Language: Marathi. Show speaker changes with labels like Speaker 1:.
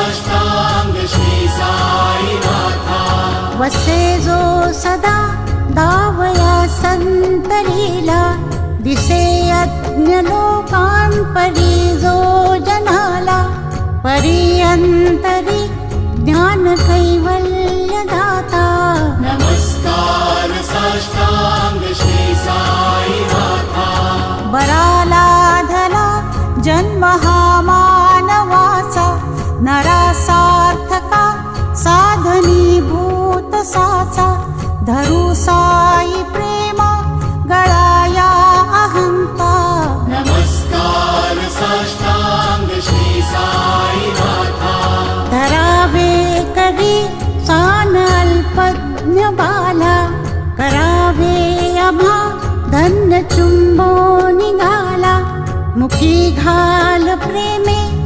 Speaker 1: साष्टांग श्री साईनाथा
Speaker 2: वसे जो सदा दावया संतरीला दिसे यज्ञ लोकांपरी जो जनाला परियंतरी ज्ञान कैवल्य दाता
Speaker 1: नमस्कार साष्टांग श्री साईनाथा
Speaker 2: बराला धला जन्म हा मानवाचा नरासार्थका साधनीभूत साचा धरू साई प्रेम गळाया अहंता
Speaker 1: नमस्कार साष्टांग श्री साईनाथा
Speaker 2: धरावे करी सान अल्पज्ञ बाला करावे अभा धन्य चुंबो निघाला मुखी घाल